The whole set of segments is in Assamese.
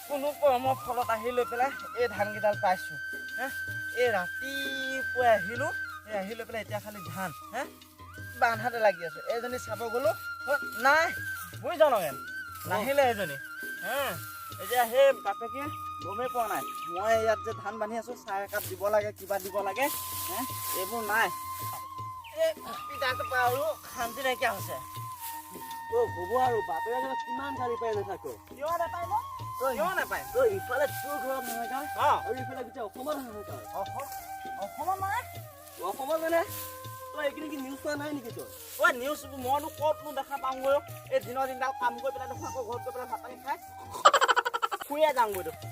কোনো কৰ্মৰ ফলত আহি লৈ পেলাই এই ধানকেইডাল পাইছোঁ হে এই ৰাতিপুৱাই আহিলোঁ এই আহি লৈ পেলাই এতিয়া খালি ধান হে বান্ধাতে লাগি আছোঁ এজনী চাব গ'লোঁ নাই বুজিছ নগেন নাহিলে এজনী হে এতিয়া সেই বাপেকে গমেই পোৱা নাই মই ইয়াত যে ধান বান্ধি আছোঁ চাহ একাপ দিব লাগে কিবা দিব লাগে হে এইবোৰ নাই এই পিতাটো পৰা আৰু শান্তি নাইকিয়া হৈছে হ'ব আৰু বাপেৰে কিমান গাড়ী পাই নাথাকো কিয় নাপায় ন কিয় নাপায় ইফালে তোৰ ঘৰত নহয় আৰু ইফালে গোটেই অসমত নহয় অসমত মানে অসমত মানে তই এইখিনি কি নিউজ পোৱা নাই নেকি তই ঐ নিউজ মইনো ক'তনো দেখা পাওঁগৈ এই দিনৰ দিনডাল কাম কৰি পেলাই দেখোন আকৌ ঘৰত গৈ পেলাই ভাত পানী খাই শুয়ে যাওঁগৈ দেখোন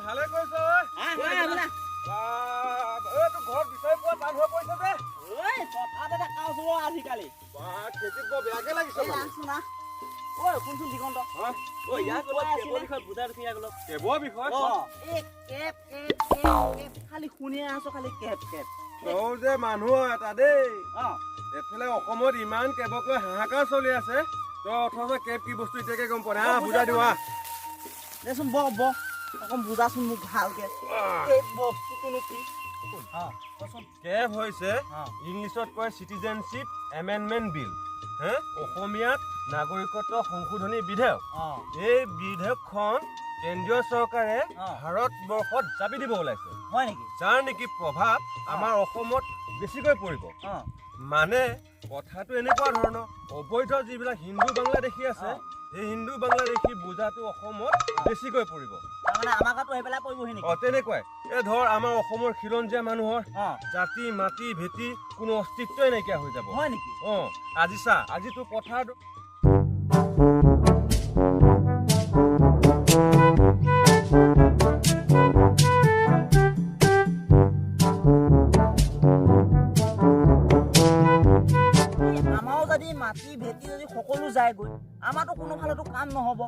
ভালে কৈছ ঘৰত বিচাৰি পোৱা টান হৈ পৰিছে যে আজিকালি খেতিত বৰ বেয়াকে লাগিছে কোনচোন দিগন্ত খালি শুনিয়ে আছো খালি কেব কেব তই যে মানুহ এটা দেই এফালে অসমত ইমান কেবক লৈ হাহাকাৰ চলি আছে তই অথচ কেব কি বস্তু এতিয়াকে গম পোৱা নাই বুজাই দিওঁ দেচোন ব অকণ বুজাচোন মোক ভালকে বস্তুটোনো কি কেব হৈছে ইংলিছত কয় চিটিজেনশ্বিপ এমেণ্ডমেণ্ট বিল হে অসমীয়াত নাগৰিকত্ব সংশোধনী বিধেয়ক এই বিধেয়কখন কেন্দ্ৰীয় চৰকাৰে ভাৰতবৰ্ষত জাপি দিব ওলাইছে হয় নেকি যাৰ নেকি প্ৰভাৱ আমাৰ অসমত বেছিকৈ পৰিব মানে কথাটো এনেকুৱা ধৰণৰ অবৈধ যিবিলাক হিন্দু বাংলাদেশী আছে এই হিন্দু বাংলাদেশী বোজাটো অসমত বেছিকৈ পৰিব তেনেকুৱাই এই ধৰ আমাৰ অসমৰ খিলঞ্জীয়া মানুহৰ জাতি মাটি ভেটি কোনো অস্তিত্বই নাইকিয়া হৈ যাব হয় নেকি আজি চা আজি তোৰ কথাটো মাটি ভেটি যদি সকলো যায়গৈ আমাৰতো কোনো ফালতো কাম নহব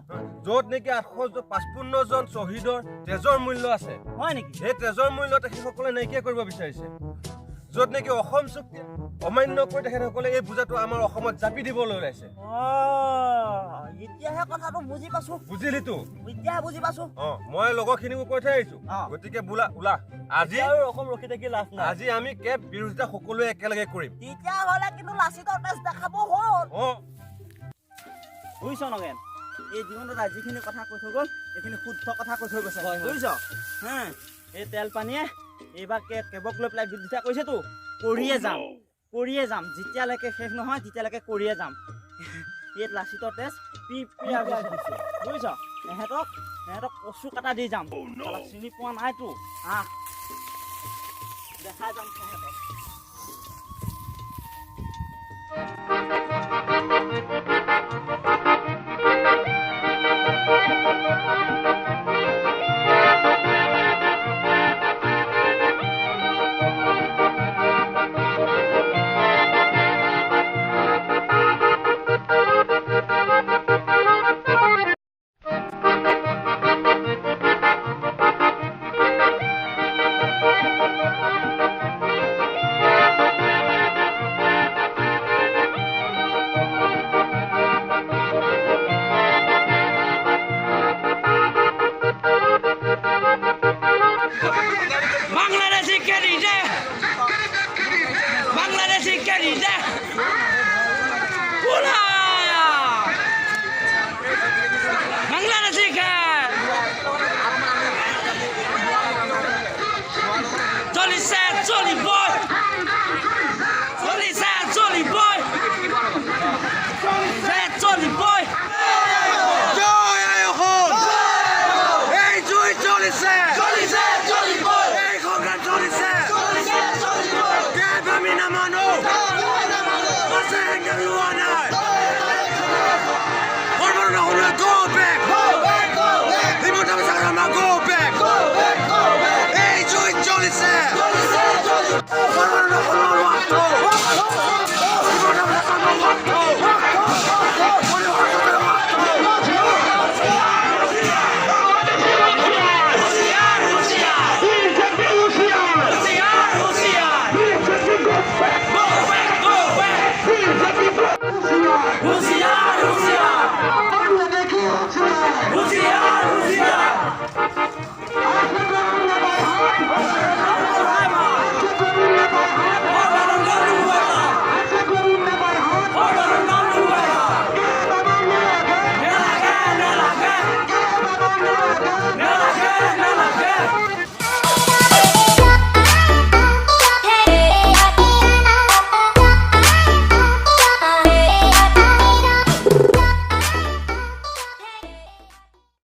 য'ত নেকি 855 জন শ্বহীদৰ তেজৰ মূল্য আছে হয় নেকি সেই তেজৰ মূল্য তেখেতসকলে নাইকিয়া কৰিব বিচাৰিছে য'ত নেকি অসম চুক্তি অমান্য কৰি তেখেতসকলে এই বোজাটো আমাৰ অসমত জাপি দিবলৈ ওলাইছে এতিয়াহে কথাটো বুজি পাইছো বুজিলিতো এতিয়াহে বুজি পাইছো মই লগৰখিনিকো কৈ থৈ আহিছো গতিকে ওলা আজি আৰু অসম ৰখি থাকি লাভ নাই আজি আমি কেব বিৰোধিতা সকলোৱে একেলগে কৰিম তেতিয়াহ'লে কিন্তু লাচিতৰ তেজ দেখাব হ'ল বুজিছ নগেন এই জীৱনত যিখিনি কথা কৈ থৈ গ'ল এইখিনি শুদ্ধ কথা কৈ থৈ গৈছে বুজিছ এই তেল পানীয়ে এইবাৰ কেবক লৈ পেলাই বিৰোধিতা কৰিছেতো কৰিয়ে যাম যেতিয়ালৈকে শেষ নহয় তেতিয়ালৈকে কৰিয়ে যাম এই লাচিতৰ তেজ বুজিছ সিহঁতক কচু কাটা দি যাম চিনি পোৱা নাইতো দেখাই যাম সিহঁতক Hey, Joy Jolly said!